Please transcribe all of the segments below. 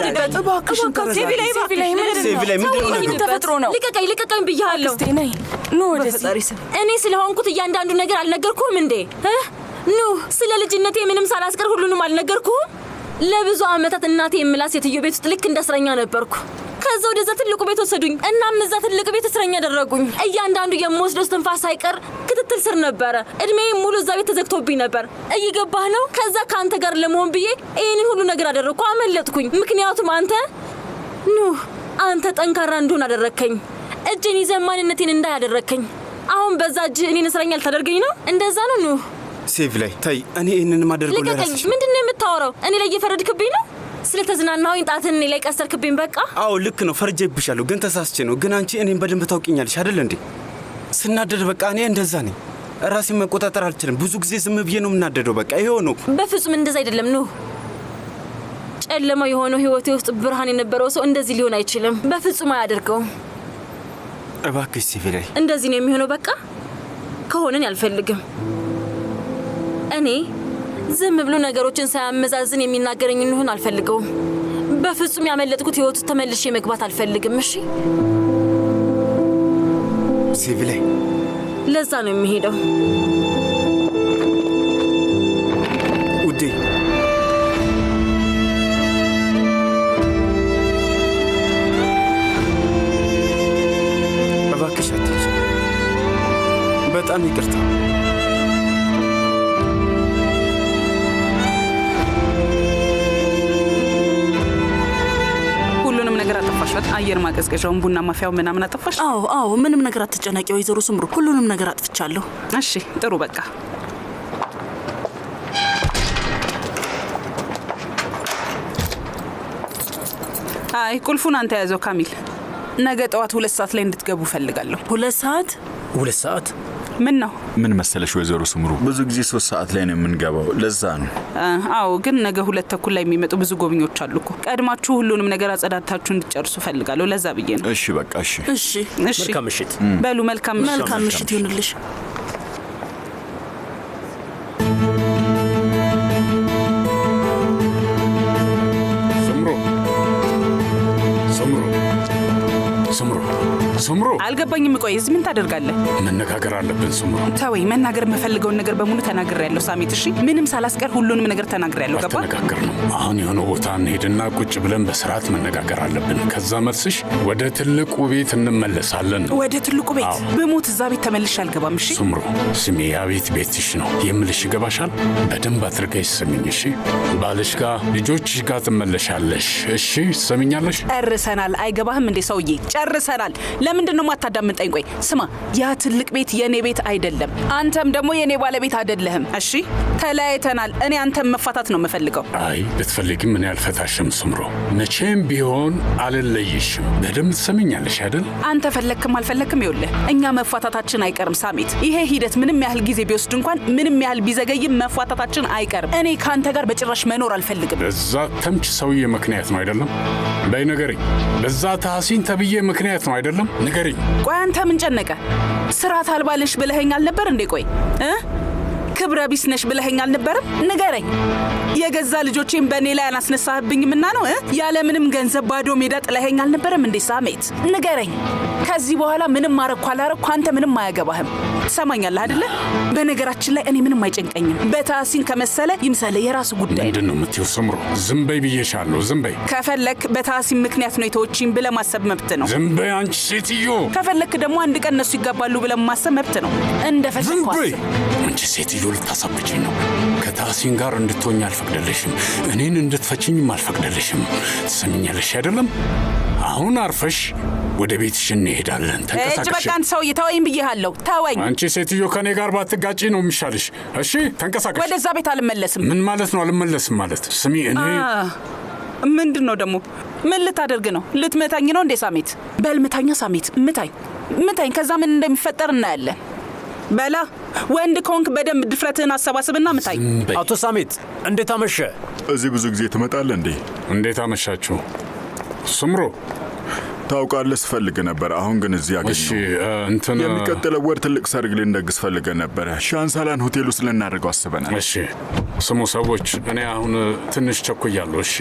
አትፍረድበት እባክሽን ሴቪ ላይ ምን ተፈጥሮ ነው ልቀቀኝ ብያለሁ ነይ ኑ ወደዚህ እኔ ስለሆንኩት እያንዳንዱ ነገር አልነገርኩም እንዴ ኑ ስለ ልጅነቴ ምንም ሳላስቀር ሁሉንም አልነገርኩም ለብዙ አመታት እናቴ የምላስ የትዮ ቤት ውስጥ ልክ እንደ እስረኛ ነበርኩ ከዛ ወደዛ ትልቁ ቤት ወሰዱኝ እናም እዛ ትልቁ ቤት እስረኛ አደረጉኝ እያንዳንዱ የምወስደው ትንፋስ ሳይቀር ክትትል ስር ነበረ እድሜዬ ሙሉ እዛ ቤት ተዘግቶብኝ ነበር እየገባህ ነው ከዛ ካንተ ጋር ለመሆን ብዬ ይሄንን ሁሉ ነገር አደረኩ አመለጥኩኝ ምክንያቱም አንተ ጠንካራ እንደሆነ አደረከኝ እጄን ይዘህ ማንነቴን እንዳያደረከኝ አሁን በዛ እጅ እኔን እስረኛ ልታደርገኝ ነው እንደዛ ነው ሴቪ ላይ ታይ እኔ እነን ማደርገው ለራስሽ ምንድነው የምታወራው እኔ ላይ እየፈረድክብኝ ነው ስለተዝናናው ጣትን እኔ ላይ ቀሰርክብኝ በቃ አዎ ልክ ነው ፈርጄብሻለሁ ግን ተሳስቼ ነው ግን አንቺ እኔን በደንብ ታውቂኛለሽ አይደል እንዴ ስናደድ በቃ እኔ እንደዛ ነኝ ራሴን መቆጣጠር አልችልም ብዙ ጊዜ ዝም ብዬ ነው የምናደደው በቃ ይሄው ነው በፍጹም እንደዛ አይደለም ጨለማ የሆነው ህይወቴ ውስጥ ብርሃን የነበረው ሰው እንደዚህ ሊሆን አይችልም በፍጹም አያደርገውም እባክሽ ሴቪ ላይ እንደዚህ ነው የሚሆነው በቃ ከሆነን ያልፈልግም እኔ ዝም ብሎ ነገሮችን ሳያመዛዝን የሚናገረኝ እንሆን አልፈልገውም በፍጹም ያመለጥኩት ህይወት ውስጥ ተመልሼ መግባት አልፈልግም እሺ ሴቪ ላይ ለዛ ነው የሚሄደው ውዴ እባክሽ አትሂጂ በጣም ይቅርታ ነገር አጠፋሽበት አየር ማቀዝቀዣውን ቡና ማፊያው ምናምን አጠፋሽ አዎ ምንም ነገር አትጨናቂ ወይዘሮ ስምሩ ሁሉንም ነገር አጥፍቻለሁ እሺ ጥሩ በቃ አይ ቁልፉን አንተ ያዘው ካሚል ነገ ጠዋት 2 ሰዓት ላይ እንድትገቡ ፈልጋለሁ 2 ሰዓት ምን ነው ምን መሰለሽ ወይዘሮ ስምሩ ብዙ ጊዜ 3 ሰዓት ላይ ነው የምንገባው ለዛ ነው አዎ ግን ነገ 2 ተኩል ላይ የሚመጡ ብዙ ጎብኞች አሉኮ ቀድማችሁ ሁሉንም ነገር አጸዳድታችሁ እንድትጨርሱ ፈልጋለሁ ለዛ ብዬ ነው እሺ በቃ እሺ መልካም ምሽት በሉ መልካም ምሽት ይሁንልሽ ስምሩ አልገባኝም ቆይ እዚህ ምን ታደርጋለህ መነጋገር አለብን ስምሩ ተወይ መናገር መፈልገውን ነገር በሙሉ ተናግሬያለሁ ሳሚት እሺ ምንም ሳላስቀር ሁሉንም ነገር ተናግሬያለሁ ገባ ተነጋገር ነው አሁን የሆነ ቦታ እንሄድና ቁጭ ብለን በስርዓት መነጋገር አለብን ከዛ መልስሽ ወደ ትልቁ ቤት እንመለሳለን ወደ ትልቁ ቤት በሞት እዛ ቤት ተመልሼ አልገባም እሺ ስምሩ ስሚ ያ ቤትሽ ነው የምልሽ ይገባሻል በደንብ አድርገሽ ስሚኝ እሺ ባልሽ ጋር ልጆችሽ ጋር ትመለሻለሽ እሺ ትሰሚኛለሽ ጨርሰናል አይገባህም እንዴ ሰውዬ ጨርሰናል ለምንድነው ማታዳምጠኝ ቆይ ስማ ያ ትልቅ ቤት የኔ ቤት አይደለም አንተም ደግሞ የኔ ባለቤት አይደለህም እሺ ተለያይተናል እኔ አንተም መፋታት ነው የምፈልገው አይ ብትፈልጊም ምን ያልፈታሽም ስምሩ መቼም ቢሆን አልለይሽም በደንብ ትሰሚኛለሽ አይደል አንተ ፈለክም አልፈለክም ይኸውልህ እኛ መፋታታችን አይቀርም ሳሚት ይሄ ሂደት ምንም ያህል ጊዜ ቢወስድ እንኳን ምንም ያህል ቢዘገይም መፋታታችን አይቀርም እኔ ካንተ ጋር በጭራሽ መኖር አልፈልግም በዛ ተምች ሰውዬ ምክንያት ነው አይደለም በይ ንገሪኝ በዛ ታሲን ተብዬ ምክንያት ነው አይደለም ንገሪኝ ቆይ አንተ ምን ጨነቀ ስራት አልባልሽ ብለኸኛል ነበር እንዴ ቆይ ክብረ ቢስነሽ ብለኸኛል ነበር ንገረኝ የገዛ ልጆቼን በኔ ላይ አናስነሳህብኝምና ነው ያለ ምንም ገንዘብ ባዶ ሜዳ ጥለኸኛል ነበር እንዴ ሳሜት ንገረኝ ከዚህ በኋላ ምንም ማረኩ አላረኩ አንተ ምንም አያገባህም ትሰማኛለህ አይደለ በነገራችን ላይ እኔ ምንም አይጨንቀኝም በታሲን ከመሰለ ይምሰለ የራሱ ጉዳይ ምንድነው የምትይው ስምሩ ዝም በይ ብዬሻለሁ ዝም በይ ከፈለክ በታሲን ምክንያት ነው የተወቺን ብለህ ማሰብ መብት ነው ዝም በይ አንቺ ሴትዮ ከፈለክ ደግሞ አንድ ቀን እነሱ ይጋባሉ ብለህ ማሰብ መብት ነው እንደፈለክ ዋስ አንቺ ሴትዮ ልታሳብጪኝ ነው ከታሲን ጋር እንድትሆኝ አልፈቅደልሽም እኔን እንድትፈቺኝም አልፈቅደልሽም ትሰሚኛለሽ አይደለም አሁን አርፈሽ ወደ ቤትሽ እንሄዳለን ተንቀሳቀሽ በቃ አንተ ሰው ይተወኝ ብዬሃለሁ ተወኝ አንቺ ሴትዮ ከኔ ጋር ባትጋጪ ነው የሚሻልሽ እሺ ተንቀሳቀሽ ወደዛ ቤት አልመለስም ምን ማለት ነው አልመለስም ማለት ስሚ እኔ ምንድነው ደግሞ ምን ልታደርግ ነው ልትመታኝ ነው እንዴ ሳሚት በልምታኛ ሳሚት ምታኝ ከዛ ምን እንደሚፈጠር እናያለን በላ ወንድ ኮንክ በደንብ ድፍረትህን አሰባስብና ምታይ አቶ ሳሚት እንዴት አመሸ እዚህ ብዙ ጊዜ ትመጣለህ እንዴ እንዴት አመሻችሁ ስምሩ ታውቃለህ ስፈልግ ነበር አሁን ግን እዚህ አገኘሁ እሺ እንትን የሚቀጥለው ወር ትልቅ ሰርግ ልንደግስ ፈልገን ነበር ሻንሳላን ሆቴል ውስጥ ልናደርገው አስበናል እሺ ስሙ ሰዎች እኔ አሁን ትንሽ ቸኩያለሁ እሺ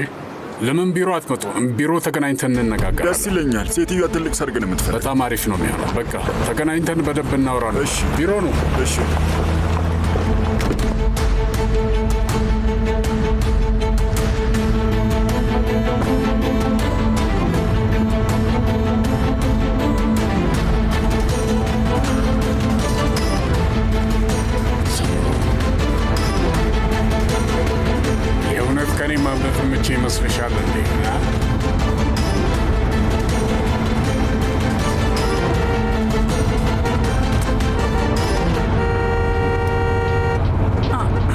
ለምን ቢሮ አትመጡ? ቢሮ ተገናኝተን እንነጋገራለን። ደስ ይለኛል። ሴትዮዋ ትልቅ ሰርግ ነው የምትፈልገው። በጣም አሪፍ ነው የሚሆነው። በቃ ተገናኝተን በደንብ እናወራለን። እሺ፣ ቢሮ ነው። እሺ። የእውነት ከኔ ማምለጥ ምቼ ይመስልሻል እንዴ?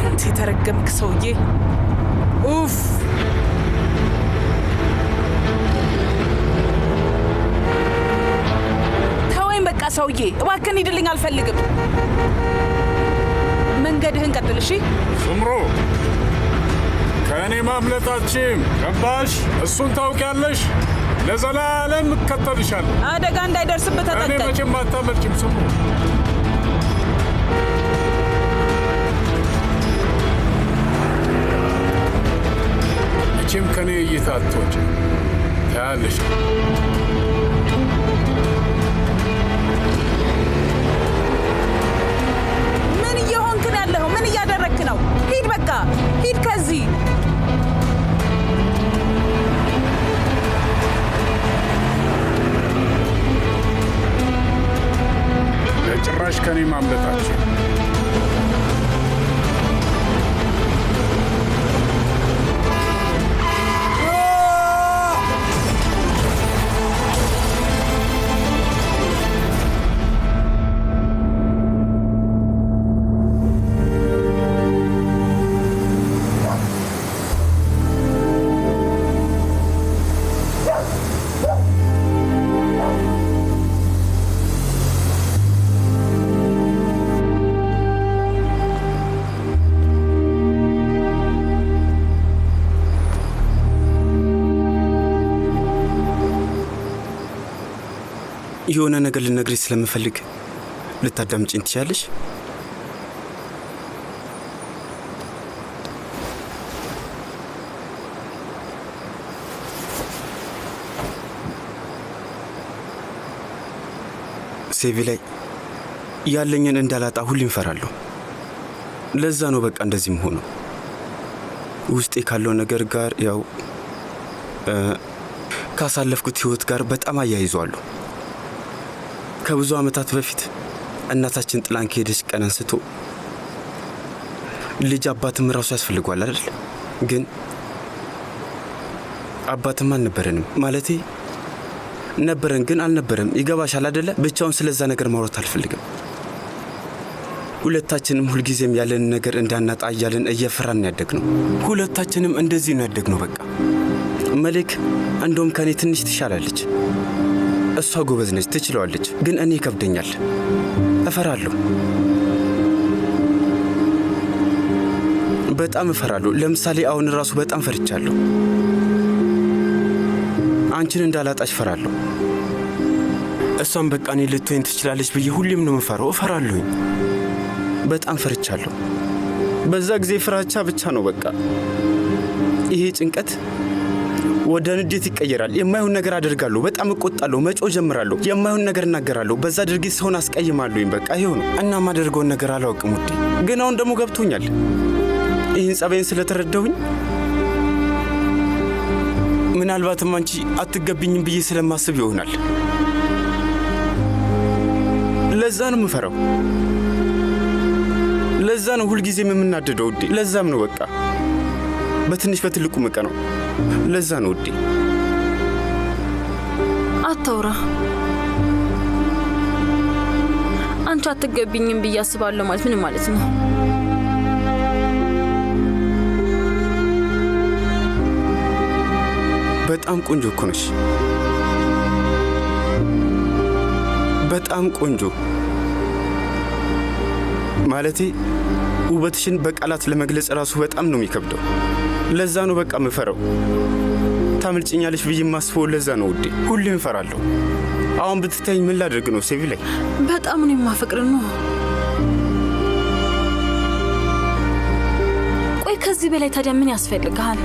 አንተ የተረገምክ ሰውዬ! ኡፍ! ተወኝ በቃ ሰውዬ፣ እባክህን ሂድልኝ፣ አልፈልግም። መንገድህን ቀጥል እሺ? ስምሩ ከእኔ ማምለጣችም ገባሽ? እሱን ታውቂያለሽ። ለዘላለም እከተልሻለሁ። አደጋ እንዳይደርስብህ እኔ ተጠንቀቅ። መቼም አታመልጭም ስምሩ። መቼም ከእኔ እይታ አትወጪም። ታያለሽ። ምን እየሆንክ ነው ያለኸው? ምን እያደረግክ ነው? ሂድ በቃ ሂድ ከዚህ። ለጭራሽ ከእኔ ማምለጣችን የሆነ ነገር ልነግርሽ ስለምፈልግ ልታዳምጪኝ ትችያለሽ? ሴቪ ላይ ያለኝን እንዳላጣ ሁሌም እፈራለሁ። ለዛ ነው በቃ እንደዚህ መሆኑ። ውስጤ ካለው ነገር ጋር ያው ካሳለፍኩት ህይወት ጋር በጣም አያይዟለሁ። ከብዙ ዓመታት በፊት እናታችን ጥላን ከሄደች ቀን አንስቶ ልጅ አባትም ራሱ ያስፈልገዋል አይደል? ግን አባትም አልነበረንም። ማለቴ ነበረን ግን አልነበረም። ይገባሻል አይደለ? ብቻውን ስለዛ ነገር ማውራት አልፈልግም። ሁለታችንም ሁልጊዜም ያለን ነገር እንዳናጣ እያለን እየፈራን ያደግነው። ሁለታችንም እንደዚህ ነው ያደግነው። በቃ መሌክ እንደውም ከኔ ትንሽ ትሻላለች። እሷ ጎበዝ ነች፣ ትችለዋለች። ግን እኔ ይከብደኛል፣ እፈራለሁ፣ በጣም እፈራለሁ። ለምሳሌ አሁን ራሱ በጣም ፈርቻለሁ። አንቺን እንዳላጣሽ እፈራለሁ። እሷም በቃ እኔ ልትወኝ ትችላለች ብዬ ሁሌም ነው የምፈራው። እፈራለሁኝ፣ በጣም ፈርቻለሁ። በዛ ጊዜ ፍራቻ ብቻ ነው በቃ። ይሄ ጭንቀት ወደ ንዴት ይቀየራል። የማይሆን ነገር አደርጋለሁ፣ በጣም እቆጣለሁ፣ መጮህ ጀምራለሁ፣ የማይሆን ነገር እናገራለሁ። በዛ ድርጊት ሰውን አስቀይማለሁኝ። በቃ ይሄው ነው እና ማደርገውን ነገር አላውቅም ውዴ። ግን አሁን ደግሞ ገብቶኛል። ይህን ጸባይን ስለተረዳሁኝ ምናልባትም አንቺ አትገቢኝም ብዬ ስለማስብ ይሆናል። ለዛ ነው የምፈራው። ለዛ ነው ሁልጊዜም የምናደደው ውዴ። ለዛም ነው በቃ በትንሽ በትልቁ መቀ ነው። ለዛ ነው ውዴ። አታውራ። አንቺ አትገቢኝም ብዬ አስባለሁ ማለት ምን ማለት ነው? በጣም ቆንጆ እኮ ነሽ። በጣም ቆንጆ ማለቴ ውበትሽን በቃላት ለመግለጽ ራሱ በጣም ነው የሚከብደው። ለዛ ነው በቃ የምፈራው። ታምልጭኛለሽ ብዬ የማስበው ለዛ ነው ውዴ። ሁሌም እፈራለሁ። አሁን ብትታይኝ ምን ላደርግ ነው ሴቪ ላይ? በጣም ነው የማፈቅር ነው። ቆይ ከዚህ በላይ ታዲያ ምን ያስፈልግሃል?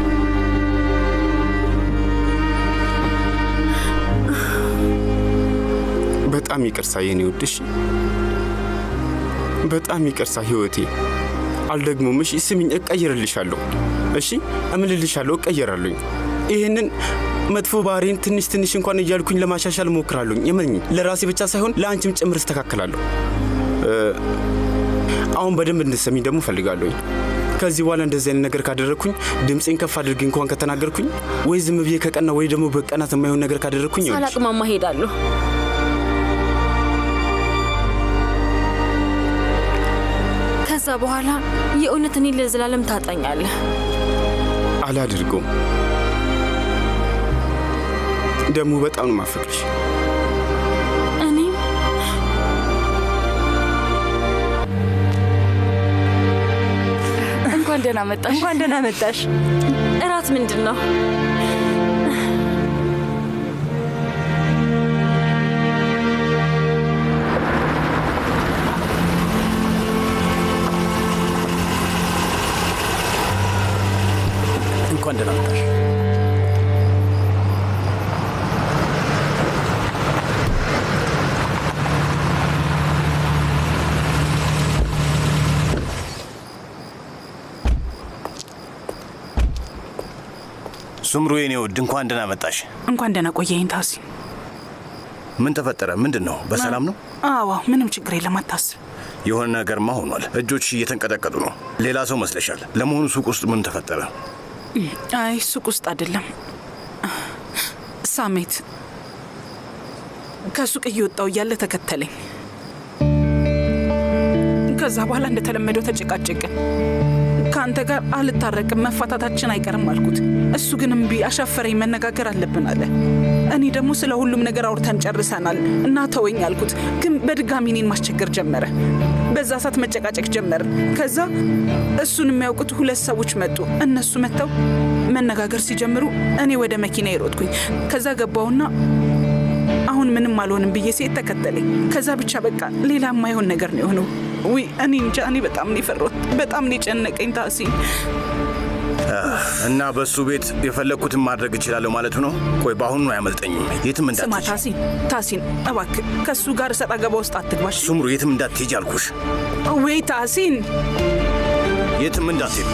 በጣም ይቅርታ የኔ ውድ። እሺ በጣም ይቅርታ ህይወቴ። አልደግሞም። እሺ ስሚኝ፣ እቀይርልሻለሁ። እሺ እምልልሻለሁ፣ እቀይራለሁ። ይህንን መጥፎ ባህሪን ትንሽ ትንሽ እንኳን እያልኩኝ ለማሻሻል እሞክራለሁ። የመኝ ለራሴ ብቻ ሳይሆን ለአንቺም ጭምር እስተካከላለሁ። አሁን በደንብ እንድትሰሚኝ ደግሞ እፈልጋለሁ። ከዚህ በኋላ እንደዚህ አይነት ነገር ካደረግኩኝ ድምፄን ከፍ አድርጌ እንኳን ከተናገርኩኝ ወይ ዝም ብዬ ከቀና ወይ ደግሞ በቀናት የማይሆን ነገር ካደረግኩኝ ሳላቅማማ ሄዳለሁ። ከዛ በኋላ የእውነት እኔ ለዘላለም ታጣኛለህ። አላደርገውም። ደግሞ በጣም ነው ማፈቅርሽ። እንኳን ደህና መጣሽ። እንኳን ደህና መጣሽ። እራት ምንድን ነው? እንኳን ደህና መጣሽ። ሱምሩ የኔ ውድ እንኳን ደህና መጣሽ። እንኳን ደህና ቆየኝ ታሲን። ምን ተፈጠረ? ምንድን ነው? በሰላም ነው? አዎ ምንም ችግር የለም፣ አታስብ። የሆነ ነገርማ ሆኗል። እጆች እየተንቀጠቀጡ ነው። ሌላ ሰው መስለሻል። ለመሆኑ ሱቅ ውስጥ ምን ተፈጠረ? አይ ሱቅ ውስጥ አይደለም። ሳሜት ከሱቅ እየወጣው እያለ ተከተለኝ። ከዛ በኋላ እንደተለመደው ተጨቃጨቅን። ከአንተ ጋር አልታረቅም፣ መፋታታችን አይቀርም አልኩት። እሱ ግን እምቢ፣ አሻፈረኝ፣ መነጋገር አለብን አለ። እኔ ደግሞ ስለ ሁሉም ነገር አውርተን ጨርሰናል እና ተወኝ አልኩት። ግን በድጋሚ እኔን ማስቸገር ጀመረ። በዛ ሰዓት መጨቃጨቅ ጀመርን። ከዛ እሱን የሚያውቁት ሁለት ሰዎች መጡ። እነሱ መጥተው መነጋገር ሲጀምሩ እኔ ወደ መኪና ይሮጥኩኝ። ከዛ ገባውና አሁን ምንም አልሆንም ብዬ ሴት ተከተለኝ። ከዛ ብቻ በቃ ሌላ የማይሆን ነገር ነው የሆነው። ውይ እኔ እንጃ፣ እኔ በጣም ነው የፈራሁት፣ በጣም ነው የጨነቀኝ ታሲን። እና በሱ ቤት የፈለግኩትን ማድረግ እችላለሁ ማለት ነው? ቆይ በአሁኑ አያመልጠኝም። የትም እንዳትሄጂ። ስማ ታሲን እባክህ ከሱ ጋር እሰጥ አገባ ውስጥ አትግባሽ። ሱምሩ የትም እንዳትሄጂ አልኩሽ። ወይ ታሲን የትም እንዳትሄጂ።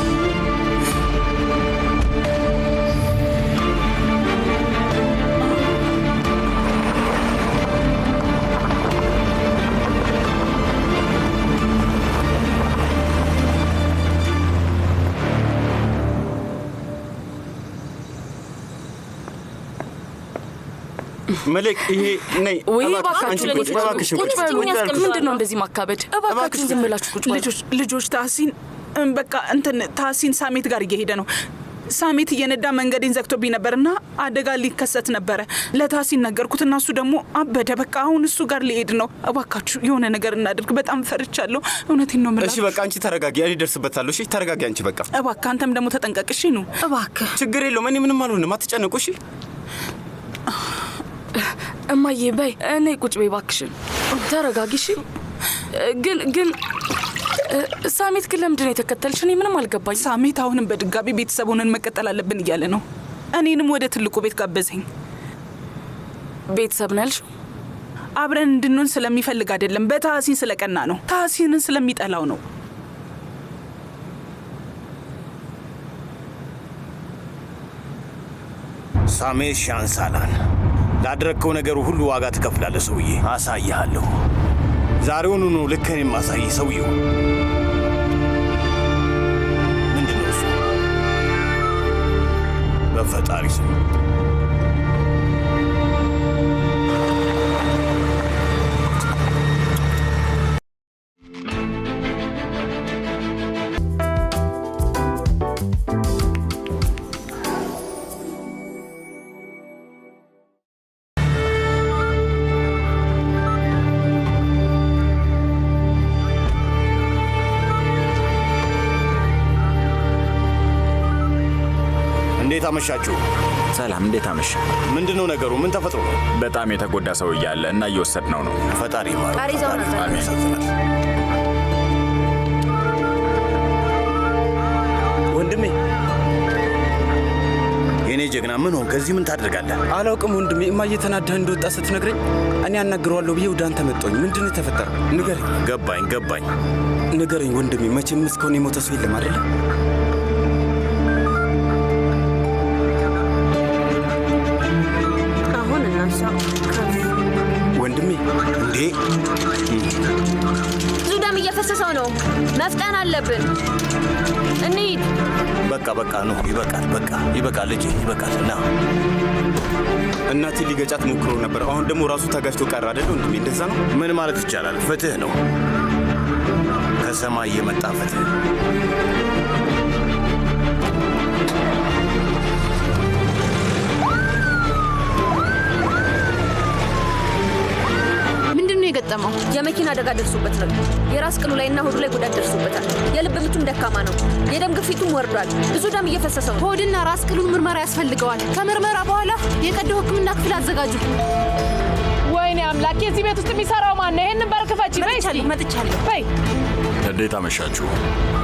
መለክ ይሄ ነይ። እባክሽ ምንድን ነው እንደዚህ ማካበድ? እባክሽ ዝም ብላችሁ ቁጭ በሉ። ልጆች ታሲን በቃ እንትን ታሲን ሳሜት ጋር እየሄደ ነው። ሳሜት እየነዳ መንገዴን ዘግቶብኝ ነበርና አደጋ ሊከሰት ነበረ። ለታሲን ነገርኩትና እሱ ደግሞ አበደ። በቃ አሁን እሱ ጋር ሊሄድ ነው። እባካችሁ የሆነ ነገር እናድርግ፣ በጣም ፈርቻለሁ። እውነቴን ነው የምላችሁ። እሺ በቃ አንቺ ተረጋጊ፣ እኔ እደርስበታለሁ። እሺ ተረጋጊ አንቺ በቃ። እባክህ አንተም ደግሞ ተጠንቀቅ። እሺ ነው እባክህ። ችግር የለውም፣ እኔ ምንም አልሆንም፣ አትጨነቁ። እሺ እማዬ በይ፣ እኔ ቁጭ በይ እባክሽን፣ ተረጋጊ። እሺ ግን ሳሜት ግን ለምንድን ነው የተከተልሽ? እኔ ምንም አልገባኝ። ሳሜት አሁንም በድጋሚ ቤተሰብ ሆነን መቀጠል አለብን እያለ ነው። እኔንም ወደ ትልቁ ቤት ጋበዘኝ። ቤተሰብ ነው ያልሽው? አብረን እንድንሆን ስለሚፈልግ አይደለም፣ በታሲን ስለቀና ነው። ታሲንን ስለሚጠላው ነው። ሳሜት ሻንሳላን ላደረግከው ነገሩ ሁሉ ዋጋ ትከፍላለህ ሰውዬ። አሳይሃለሁ። ዛሬውኑ ነው ልክህን የማሳይ ሰውዬው። ምንድን ነው እሱ? በፈጣሪ ስም እንዴት አመሻችሁ? ሰላም፣ እንዴት አመሽ? ምንድነው ነገሩ? ምን ተፈጥሮ ነው? በጣም የተጎዳ ሰው እያለ እና እየወሰድነው ነው። ፈጣሪ ይማረው። ቃሪዛውን ያሳዝናል። ወንድሜ፣ የኔ ጀግና ምን ሆንክ? ከዚህ ምን ታደርጋለህ? አላውቅም ወንድሜ። እማዬ ተናደህ እንደወጣ ስትነግረኝ እኔ አናግረዋለሁ ብዬ ወደ አንተ መጣሁኝ። ምንድን ነው የተፈጠረው? ንገረኝ። ገባኝ። ንገረኝ ወንድሜ። መቼም እስካሁን የሞተ ሰው የለም አይደለ? አሁን እናንሳ ወንድሜ። እንዴ ብዙ ደም እየፈሰሰው ነው። መፍጠን አለብን። እንሂድ። በቃ ነው። ይበቃል ልጄ፣ ይበቃል። ና እናቴ ሊገጫት ሞክሮ ነበር። አሁን ደግሞ ራሱ ተጋጅቶ ቀረ አይደል ወንድሜ? እንደዛ ነው። ምን ማለት ይቻላል? ፍትህ ነው፣ ከሰማይ የመጣ ፍትህ። የገጠመው የመኪና አደጋ ደርሶበት ነው። የራስ ቅሉ ላይና ሆዱ ላይ ጉዳት ደርሶበታል። የልብ ምቱም ደካማ ነው። የደም ግፊቱም ወርዷል። ብዙ ደም እየፈሰሰው ነው። ሆድና ራስ ቅሉን ምርመራ ያስፈልገዋል። ከምርመራ በኋላ የቀዶ ሕክምና ክፍል አዘጋጁ። ወይኔ አምላክ! የዚህ ቤት ውስጥ የሚሰራው ማን ነው? ይሄንን በር ክፈቺ። መጥቻለሁ። በይ። እንዴት አመሻችሁ?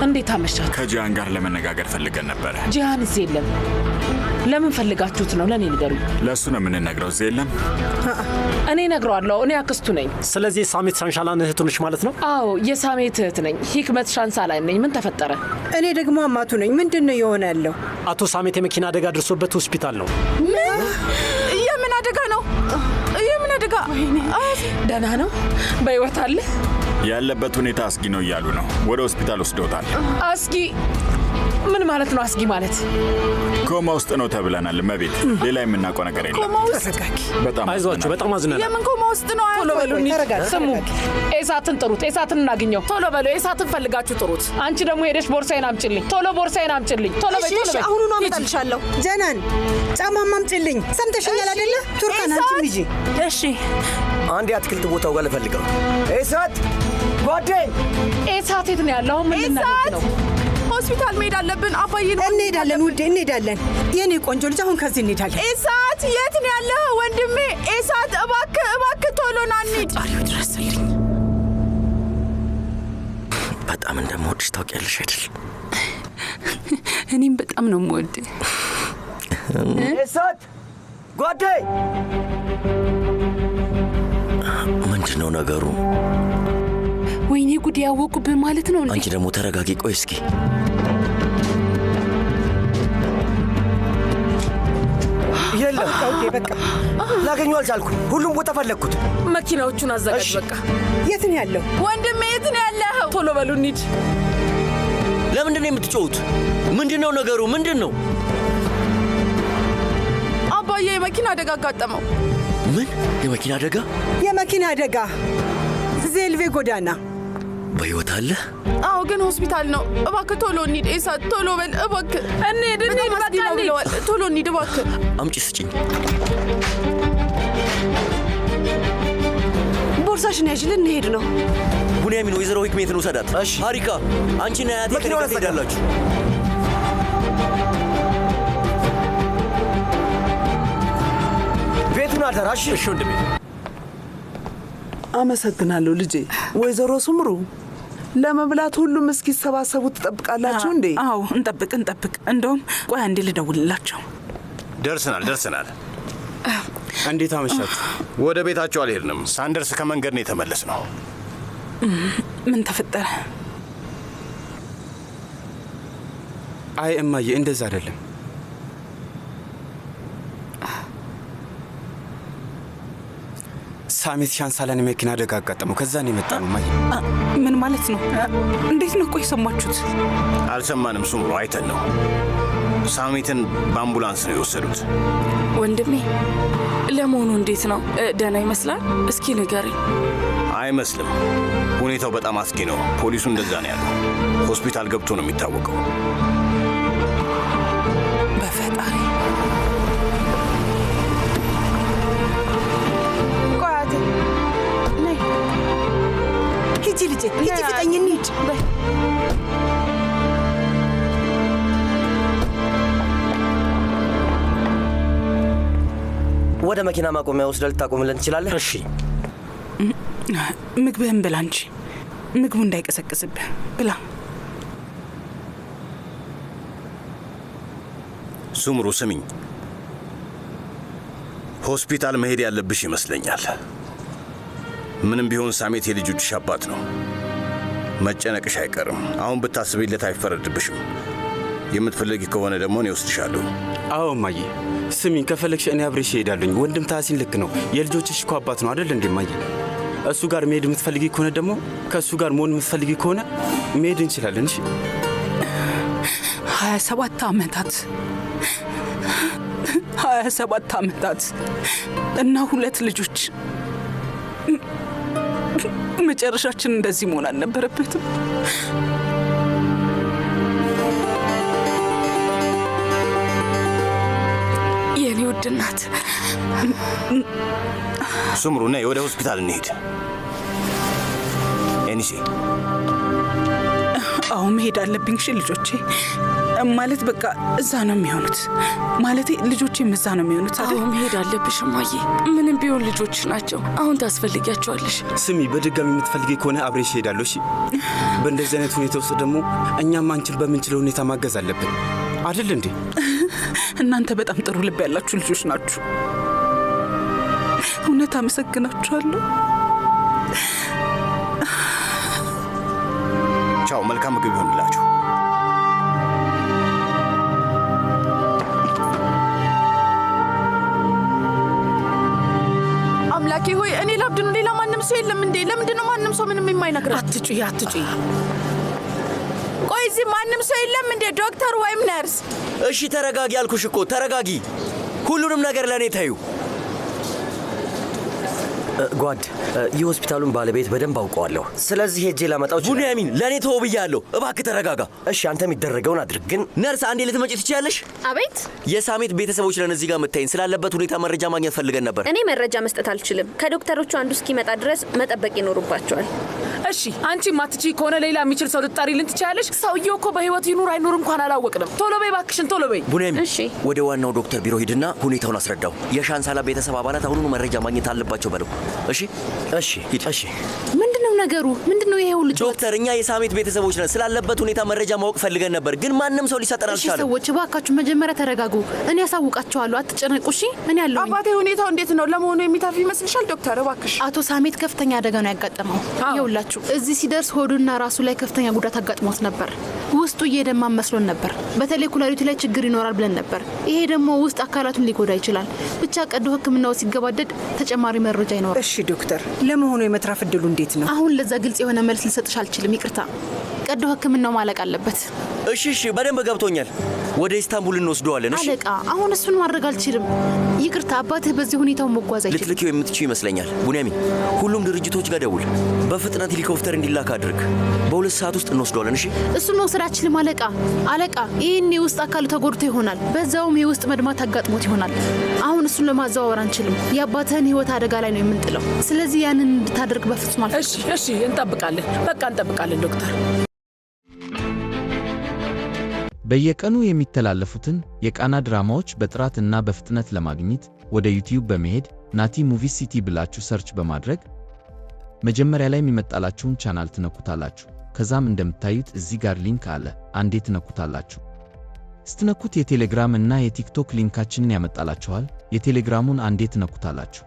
እንዴት አመሻችሁ? ከጂያን ጋር ለመነጋገር ፈልገን ነበረ። ጂያን እዚህ የለም። ለምን ፈልጋችሁት ነው? ለእኔ ንገሩኝ። ለእሱ ነው የምንነግረው። እዚህ የለም። እኔ እነግረዋለሁ። እኔ አክስቱ ነኝ። ስለዚህ የሳሜት ሻንሻላን እህቱ ነሽ ማለት ነው? አዎ፣ የሳሜት እህት ነኝ። ሂክመት ሻንሳላን ነኝ። ምን ተፈጠረ? እኔ ደግሞ አማቱ ነኝ። ምንድን ነው የሆነ ያለው? አቶ ሳሜት የመኪና አደጋ ደርሶበት ሆስፒታል ነው። የምን አደጋ ነው? የምን አደጋ? ደህና ነው? በሕይወት አለ? ያለበት ሁኔታ አስጊ ነው እያሉ ነው። ወደ ሆስፒታል ወስደውታል። አስጊ? ምን ማለት ነው አስጊ ማለት? ኮማ ውስጥ ነው ተብለናል። መቤት ሌላ የምናውቀው ነገር የለም። ኮማ ውስጥ? በጣም አይዟችሁ፣ በጣም አዝነናል። የምን ኮማ ውስጥ ነው? ቶሎ በሉ። ስሙ፣ ኤሳትን ጥሩት። ኤሳትን እናግኘው። ቶሎ በሉ። ኤሳትን ፈልጋችሁ ጥሩት። አንቺ ደግሞ ሄደሽ ቦርሳዬን አምጪልኝ። ቶሎ ቦርሳዬን አምጪልኝ። ቶሎ በይ፣ ቶሎ በይ። አሁኑኑ አመጣልሻለሁ። ጀናን ጫማማ አምጪልኝ። ሰምተሽኛል አይደለ? ቱርካን አንቺም ሂጂ። እሺ። አንድ የአትክልት ቦታው ጋር ልፈልገው። ኤሳት ጓዴ! ኤሳት የት ነው ያለው? ምን ልናደርግ ነው? ሆስፒታል መሄድ አለብን። አባዬ ነው። እንሄዳለን ውዴ፣ እንሄዳለን። የኔ ቆንጆ ልጅ አሁን ከዚህ እንሄዳለን። ኤሳት የት ነው ያለው? ወንድሜ ኤሳት፣ እባክህ ቶሎ ና እንሂድ። ጣሪው ድረስልኝ። በጣም እንደምወድሽ ታውቂያለሽ አይደል? እኔም በጣም ነው የምወድ። ኤሳት ጓዴ! ምንድን ነው ነገሩ? ወይኔ ጉድ! ያወቁብህ ማለት ነው እንዴ? አንቺ ደግሞ ተረጋጊ። ቆይ እስኪ የለም፣ በቃ ላገኘው አልቻልኩም። ሁሉም ቦታ ፈለግኩት። መኪናዎቹን አዘጋጅ። በቃ የት ነው ያለው? ወንድሜ የት ነው ያለው? ቶሎ በሉ እንሂድ። ለምንድን ነው የምትጮሁት? ምንድን ነው ነገሩ? ምንድን ነው? አባዬ የመኪና አደጋ አጋጠመው። ምን የመኪና አደጋ? የመኪና አደጋ ዜልቬ ጎዳና። በሕይወት አለ? አዎ፣ ግን ሆስፒታል ነው። እባክህ ቶሎ እንሂድ ኤሳት፣ ቶሎ በል እባክህ። እንሂድ። በቃ ብለዋል። ቶሎ እንሂድ እባክህ። አምጪ ስጭኝ። ቦርሳሽን ያዥልን፣ እንሄድ ነው። ቡንያሚን ወይዘሮ ሂክሜትን ውሰዳት። እሺ። ሀሪካ አንቺና አያቴ ከኔ ትሄዳላችሁ። ቤቱን አደራሽ። እሺ ወንድሜ። አመሰግናለሁ ልጄ። ወይዘሮ ሱምሩ ለመብላት ሁሉም እስኪሰባሰቡ ትጠብቃላችሁ እንዴ? አዎ፣ እንጠብቅ። እንደውም ቆይ አንዴ ልደውልላቸው። ደርሰናል። እንዴት አመሻችሁ? ወደ ቤታቸው አልሄድንም። ሳንደርስ ከመንገድ ነው የተመለስነው። ምን ተፈጠረ? አይ እማዬ፣ እንደዛ አይደለም። ሳሜት ሻንሳላን የመኪና አደጋ አጋጠመው። ከዛ ነው የመጣ ነው። እማዬ፣ ምን ማለት ነው? እንዴት ነው? ቆይ ሰማችሁት? አልሰማንም ሱምሩ፣ አይተን ነው። ሳሜትን በአምቡላንስ ነው የወሰዱት። ወንድሜ ለመሆኑ እንዴት ነው? ደህና ይመስላል? እስኪ ንገረኝ። አይመስልም። ሁኔታው በጣም አስጊ ነው። ፖሊሱ እንደዛ ነው ያለው። ሆስፒታል ገብቶ ነው የሚታወቀው። በፈጣሪ ሂጂ ልጄ፣ ሂጂ፣ ፍጠኝ፣ እንሂድ። ወደ መኪና ማቆሚያ ወስደህ ልታቆምልን ትችላለህ? እሺ። ምግብህን ብላ እንጂ ምግቡ እንዳይቀሰቅስብህ ብላ። ሱምሩ ስሚኝ፣ ሆስፒታል መሄድ ያለብሽ ይመስለኛል። ምንም ቢሆን ሳሜት የልጆችሽ አባት ነው። መጨነቅሽ አይቀርም። አሁን ብታስቢለት አይፈረድብሽም። የምትፈልጊ ከሆነ ደግሞ እኔ ወስድሻለሁ። አዎ እማዬ፣ ስሚኝ፣ ከፈለግሽ እኔ አብሬሽ እሄዳለሁኝ። ወንድም ታሲን ልክ ነው። የልጆችሽ እኮ አባት ነው አይደል እንዴ እማዬ? እሱ ጋር መሄድ የምትፈልጊ ከሆነ ደግሞ ከእሱ ጋር መሆን የምትፈልጊ ከሆነ መሄድ እንችላለን። እሺ 27 ዓመታት 27 ዓመታት እና 2 ልጆች። መጨረሻችን እንደዚህ መሆን አልነበረበትም። የኔ ውድ እናት ሱምሩ፣ ነይ ወደ ሆስፒታል እንሄድ። ኤኒሴ፣ አሁን መሄድ አለብኝ። እሺ ልጆቼ፣ ማለት በቃ እዛ ነው የሚሆኑት። ማለቴ ልጆቼም እዛ ነው የሚሆኑት። አሁን መሄድ አለብሽ እማዬ። ምንም ቢሆን ልጆች ናቸው። አሁን ታስፈልጊያቸዋለሽ። ስሚ፣ በድጋሚ የምትፈልጊ ከሆነ አብሬሽ እሄዳለሁ። እሺ፣ በእንደዚህ አይነት ሁኔታ ውስጥ ደግሞ እኛም አንችል በምንችለው ሁኔታ ማገዝ አለብን አይደል እንዴ? እናንተ በጣም ጥሩ ልብ ያላችሁ ልጆች ናችሁ። እውነት አመሰግናችኋለሁ። ቻው፣ መልካም ምግብ ይሆንላችሁ። አምላኬ ሆይ እኔ ላብድ ነው። ሌላ ማንም ሰው የለም እንዴ? ለምንድን ነው ማንም ሰው ምንም የማይነግረን? አትጩይ። ቆይ እዚህ ማንም ሰው የለም እንዴ? ዶክተር ወይም ነርስ? እሺ ተረጋጊ አልኩሽ እኮ ተረጋጊ። ሁሉንም ነገር ለእኔ ታዩ። ጓድ፣ የሆስፒታሉን ባለቤት በደንብ አውቀዋለሁ። ስለዚህ ሄጄ ላመጣው እችላለሁ። ቡንያሚን፣ ለእኔ ተወው ብያለሁ። እባክህ ተረጋጋ። እሺ፣ አንተ የሚደረገውን አድርግ። ግን ነርስ፣ አንዴ ልትመጪ ትችያለሽ? አቤት። የሳሜት ቤተሰቦች ነን እዚህ ጋር የምታይን። ስላለበት ሁኔታ መረጃ ማግኘት ፈልገን ነበር። እኔ መረጃ መስጠት አልችልም። ከዶክተሮቹ አንዱ እስኪመጣ ድረስ መጠበቅ ይኖርባቸዋል። እሺ፣ አንቺ ማትቺ ከሆነ ሌላ የሚችል ሰው ልትጠሪልን ትችያለሽ? ሰውየው እኮ በህይወት ይኑር አይኑር እንኳን አላወቅንም። ቶሎ በይ እባክሽን፣ ቶሎ በይ። ቡንያሚን፣ እሺ፣ ወደ ዋናው ዶክተር ቢሮ ሂድና ሁኔታውን አስረዳው። የሻንሳላ ቤተሰብ አባላት አሁኑኑ መረጃ ማግኘት አለባቸው በለው። እሺ እሺ፣ ሂድ። እሺ፣ ምንድነው ነገሩ? ምንድነው ይሄ ሁሉ? ዶክተር፣ እኛ የሳሜት ቤተሰቦች ነን። ስላለበት ሁኔታ መረጃ ማወቅ ፈልገን ነበር፣ ግን ማንም ሰው ሊሰጠን አልቻለም። እሺ ሰዎች እባካችሁ መጀመሪያ ተረጋጉ። እኔ ያሳውቃቸዋለሁ። አትጨነቁ። እሺ፣ እኔ ያለሁ። አባቴ ሁኔታው እንዴት ነው? ለመሆኑ የሚታፍ ይመስልሻል ዶክተር? እባክሽ። አቶ ሳሜት ከፍተኛ አደጋ ነው ያጋጠመው። ይኸውላችሁ እዚህ ሲደርስ ሆዱና ራሱ ላይ ከፍተኛ ጉዳት አጋጥሞት ነበር። ውስጡ እየደማ መስሎን ነበር። በተለይ ኩላሊቱ ላይ ችግር ይኖራል ብለን ነበር። ይሄ ደግሞ ውስጥ አካላቱን ሊጎዳ ይችላል። ብቻ ቀዶ ሕክምናው ሲገባደድ ተጨማሪ መረጃ ይኖራል። እሺ ዶክተር፣ ለመሆኑ የመትረፍ እድሉ እንዴት ነው? አሁን ለዛ ግልጽ የሆነ መልስ ልሰጥሽ አልችልም። ይቅርታ፣ ቀዶ ሕክምናው ማለቅ አለበት። እሺ፣ በደንብ ገብቶኛል። ወደ ኢስታንቡል እንወስደዋለን። እሺ አለቃ፣ አሁን እሱን ማድረግ አልችልም። ይቅርታ፣ አባትህ በዚህ ሁኔታው መጓዝ አይችልም። ልትልኪው የምትችው ይመስለኛል። ቡንያሚን፣ ሁሉም ድርጅቶች ጋር ደውል። በፍጥነት ሄሊኮፕተር እንዲላክ አድርግ። በ2 ሰዓት ውስጥ እንወስደዋለን። እሺ፣ እሱን መውሰድ አልችልም አለቃ። አለቃ፣ ይህን የውስጥ አካሉ ተጎድቶ ይሆናል። በዛውም የውስጥ መድማት አጋጥሞት ይሆናል። አሁን እሱን ለማዘዋወር አንችልም። የአባትህን ህይወት አደጋ ላይ ነው የምንጥለው። ስለዚህ ያንን እንድታደርግ በፍጹም አልፈ። እሺ፣ እንጠብቃለን። በቃ እንጠብቃለን ዶክተር። በየቀኑ የሚተላለፉትን የቃና ድራማዎች በጥራት እና በፍጥነት ለማግኘት ወደ ዩቲዩብ በመሄድ ናቲ ሙቪስ ሲቲ ብላችሁ ሰርች በማድረግ መጀመሪያ ላይ የሚመጣላችሁን ቻናል ትነኩታላችሁ። ከዛም እንደምታዩት እዚህ ጋር ሊንክ አለ። አንዴ ትነኩታላችሁ። ስትነኩት የቴሌግራም እና የቲክቶክ ሊንካችንን ያመጣላችኋል። የቴሌግራሙን አንዴ ትነኩታላችሁ።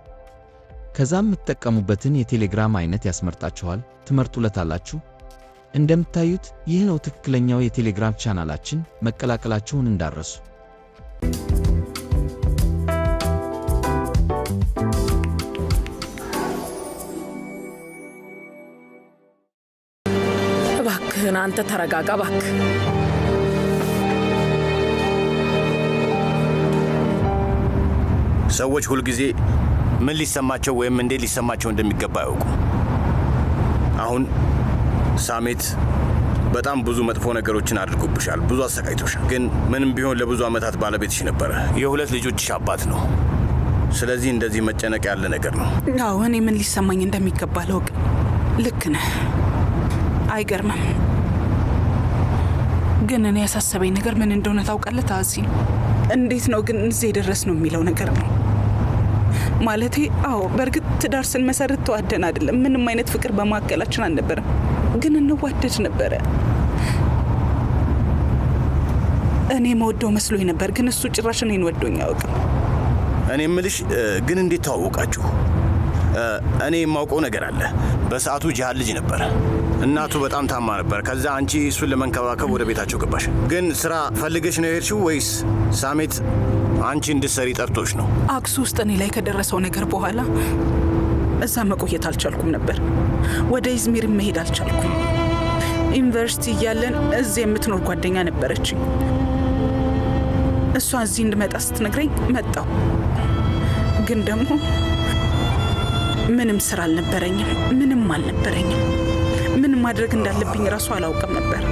ከዛም የምትጠቀሙበትን የቴሌግራም አይነት ያስመርጣችኋል። ትመርጡለታላችሁ። እንደምታዩት ይህ ነው ትክክለኛው የቴሌግራም ቻናላችን። መቀላቀላችሁን እንዳረሱ። እባክህን አንተ ተረጋጋ እባክህ። ሰዎች ሁልጊዜ ምን ሊሰማቸው ወይም እንዴት ሊሰማቸው እንደሚገባ አያውቁ። አሁን ሳሜት በጣም ብዙ መጥፎ ነገሮችን አድርጎብሻል፣ ብዙ አሰቃይቶሻል። ግን ምንም ቢሆን ለብዙ ዓመታት ባለቤትሽ ነበረ፣ የ2 ልጆችሽ አባት ነው። ስለዚህ እንደዚህ መጨነቅ ያለ ነገር ነው። አዎ፣ እኔ ምን ሊሰማኝ እንደሚገባ አላውቅ። ልክ ነህ። አይገርምም። ግን እኔ ያሳሰበኝ ነገር ምን እንደሆነ ታውቃለህ ታዚ? እንዴት ነው ግን እዚህ የደረስ ነው የሚለው ነገር ነው። ማለቴ አዎ፣ በእርግጥ ትዳር ስንመሰርት ተዋደን አይደለም፣ ምንም አይነት ፍቅር በማዕከላችን አልነበረም፣ ግን እንዋደድ ነበረ። እኔ መወደው መስሎኝ ነበር፣ ግን እሱ ጭራሽ እኔን ወዶኝ አያውቅም። እኔ የምልሽ ግን እንዴት ተዋወቃችሁ? እኔ የማውቀው ነገር አለ። በሰዓቱ ጂሃን ልጅ ነበረ። እናቱ በጣም ታማ ነበር። ከዛ አንቺ እሱን ለመንከባከብ ወደ ቤታቸው ገባሽ። ግን ስራ ፈልገሽ ነው የሄድሽው ወይስ ሳሜት አንቺ እንድትሰሪ ጠርቶሽ ነው? አክሱ ውስጥ እኔ ላይ ከደረሰው ነገር በኋላ እዛ መቆየት አልቻልኩም ነበር። ወደ ኢዝሚር መሄድ አልቻልኩም። ዩኒቨርሲቲ እያለን እዚህ የምትኖር ጓደኛ ነበረችኝ። እሷ እዚህ እንድመጣ ስትነግረኝ መጣሁ። ግን ደግሞ ምንም ስራ አልነበረኝም። ምንም አልነበረኝም። ምን ማድረግ እንዳለብኝ ራሱ አላውቅም ነበር።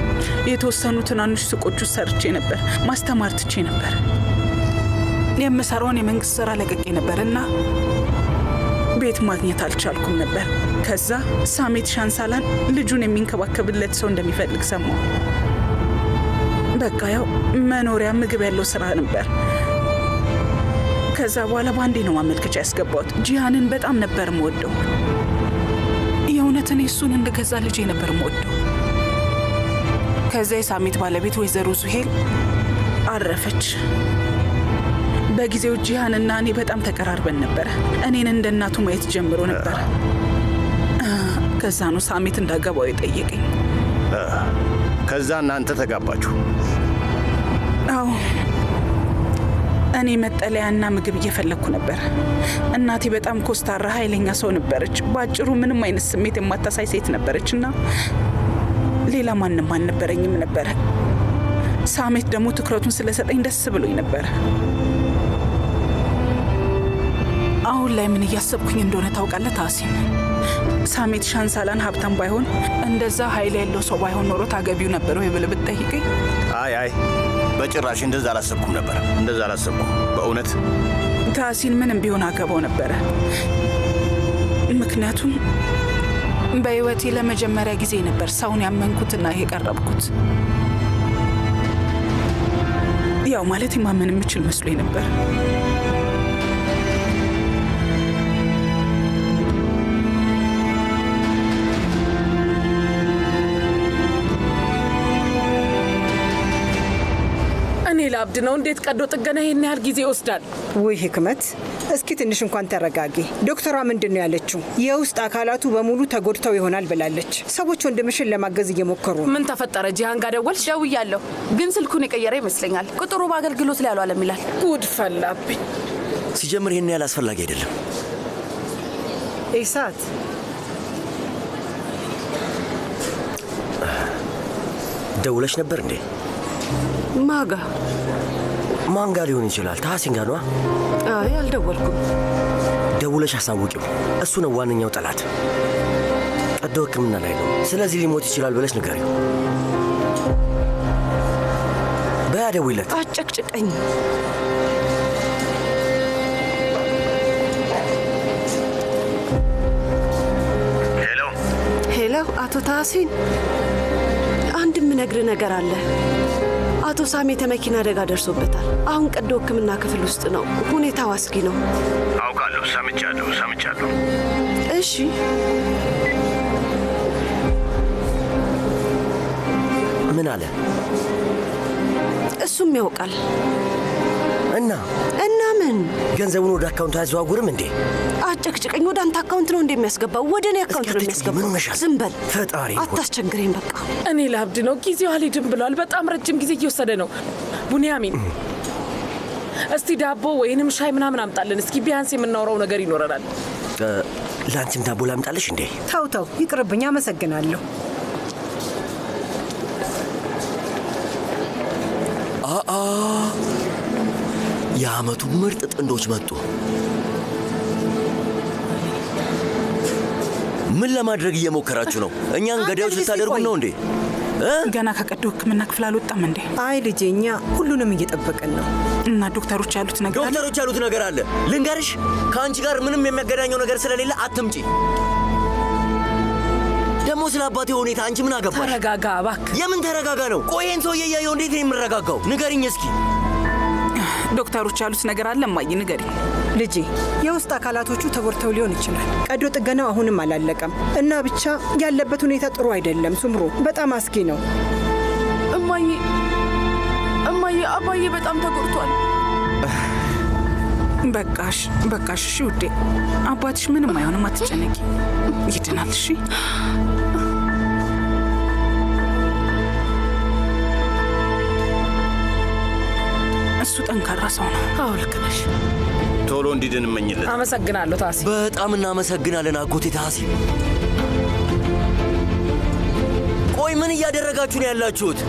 የተወሰኑ ትናንሽ ሱቆች ውስጥ ሰርቼ ነበር። ማስተማር ትቼ ነበር። የምሰራውን የመንግስት ስራ ለቅቄ ነበር እና ቤት ማግኘት አልቻልኩም ነበር። ከዛ ሳሜት ሻንሳላን ልጁን የሚንከባከብለት ሰው እንደሚፈልግ ሰማሁ። በቃ ያው መኖሪያ ምግብ ያለው ስራ ነበር። ከዛ በኋላ በአንዴ ነው ማመልከቻ ያስገባሁት። ጂሃንን በጣም ነበር የምወደው። የእውነት እኔ እሱን እንደገዛ ልጄ ነበር የምወደው። ከዛ የሳሜት ባለቤት ወይዘሮ ዙሄል አረፈች። በጊዜው ጂሃንና እኔ በጣም ተቀራርበን ነበረ። እኔን እንደ እናቱ ማየት ጀምሮ ነበር። ከዛ ነው ሳሜት እንዳገባው የጠየቀኝ። ከዛ እናንተ ተጋባችሁ? አዎ። እኔ መጠለያና ምግብ እየፈለግኩ ነበር። እናቴ በጣም ኮስታራ ኃይለኛ ሰው ነበረች። በአጭሩ ምንም አይነት ስሜት የማታሳይ ሴት ነበረች እና ሌላ ማንም አልነበረኝም ነበረ። ሳሜት ደግሞ ትኩረቱን ስለሰጠኝ ደስ ብሎኝ ነበረ። አሁን ላይ ምን እያሰብኩኝ እንደሆነ ታውቃለህ ታሲም? ሳሜት ሻንሳላን ሀብታም ባይሆን እንደዛ ኃይል ያለው ሰው ባይሆን ኖሮ ታገቢው ነበር ወይ ብለህ ብትጠይቀኝ፣ አይ በጭራሽ እንደዛ አላሰብኩም ነበር። እንደዛ አላሰብኩም በእውነት። ታሲን ምንም ቢሆን አገባው ነበረ። ምክንያቱም በህይወቴ ለመጀመሪያ ጊዜ ነበር ሰውን ያመንኩትና የቀረብኩት። ያው ማለት ማመን የምችል መስሎኝ ነበር። ለአብድ ነው። እንዴት ቀዶ ጥገና ይሄን ያህል ጊዜ ይወስዳል? ውይ ህክመት፣ እስኪ ትንሽ እንኳን ተረጋጊ። ዶክተሯ ምንድን ነው ያለችው? የውስጥ አካላቱ በሙሉ ተጎድተው ይሆናል ብላለች። ሰዎች ወንድምሽን ለማገዝ እየሞከሩ ነው። ምን ተፈጠረ? ጂሃን ጋር ደወልሽ? ደውያለሁ፣ ግን ስልኩን የቀየረ ይመስለኛል። ቁጥሩ በአገልግሎት ላይ አልዋለም ይላል። ጉድ ፈላብኝ። ሲጀምር ይሄን ያህል አስፈላጊ አይደለም። ኢሳት ደውለሽ ነበር እንዴ? ማጋ ማንጋ ሊሆን ይችላል። ታሲን ጋር ነዋ። አይ አልደወልኩም። ደውለሽ አሳውቂው። እሱ ነው ዋነኛው ጠላት። ቀዶ ሕክምና ላይ ነው። ስለዚህ ሊሞት ይችላል ብለሽ ንገሪው። በያ ደውይለት። አጨቅጭቀኝ። ሄሎ አቶ ታሲን፣ አንድ የምነግርህ ነገር አለ። አቶ ሳሜት የመኪና አደጋ ደርሶበታል። አሁን ቀዶ ሕክምና ክፍል ውስጥ ነው። ሁኔታው አስጊ ነው። አውቃለሁ፣ ሰምቻለሁ። እሺ ምን አለ? እሱም ያውቃል። እና ምን ገንዘቡን ወደ አካውንቱ አያዘዋውርም እንዴ? አጨቅጭቀኝ። ወደ አንተ አካውንት ነው እንደሚያስገባው? ወደ እኔ አካውንት ነው የሚያስገባው። ዝም በል ፈጣሪ፣ አታስቸግረኝ። በቃ እኔ ለአብድ ነው። ጊዜው አልሄድም ብሏል። በጣም ረጅም ጊዜ እየወሰደ ነው። ቡንያሚን፣ እስቲ ዳቦ ወይንም ሻይ ምናምን አምጣልን እስኪ። ቢያንስ የምናወራው ነገር ይኖረናል። ለአንቺም ዳቦ ላምጣልሽ እንዴ? ተው ይቅርብኝ። አመሰግናለሁ። የዓመቱ ምርጥ ጥንዶች መጡ። ምን ለማድረግ እየሞከራችሁ ነው? እኛን ገዳዮች ልታደርጉን ነው እንዴ? ገና ከቀዶ ሕክምና ክፍል አልወጣም እንዴ? አይ ልጄ፣ እኛ ሁሉንም እየጠበቅን ነው። እና ዶክተሮች ያሉት ነገር አለ። ልንገርሽ፣ ከአንቺ ጋር ምንም የሚያገናኘው ነገር ስለሌለ አትምጪ። ደግሞ ስለ አባቴ ሁኔታ አንቺ ምን አገባሽ? ተረጋጋ እባክህ። የምን ተረጋጋ ነው? ቆይ ይሄን ሰውዬ እያየሁ እንዴት ነው የምረጋጋው? ንገሪኝ እስኪ። ዶክተሮች ያሉት ነገር አለ። እማዬ ንገሪ። ልጄ፣ የውስጥ አካላቶቹ ተጎድተው ሊሆን ይችላል። ቀዶ ጥገናው አሁንም አላለቀም እና ብቻ ያለበት ሁኔታ ጥሩ አይደለም። ሱምሩ፣ በጣም አስጊ ነው። እማዬ፣ አባዬ በጣም ተጎድቷል። በቃሽ። እሺ ውዴ፣ አባትሽ ምንም አይሆንም፣ አትጨነቂ። ይድናል። እሺ እሱ ጠንካራ ሰው ነው። አዎ ልክ ነሽ። ቶሎ እንዲድን እመኝለት። አመሰግናለሁ ታሲ። በጣም እናመሰግናለን አጎቴ ታሲ። ቆይ ምን እያደረጋችሁ ነው ያላችሁት?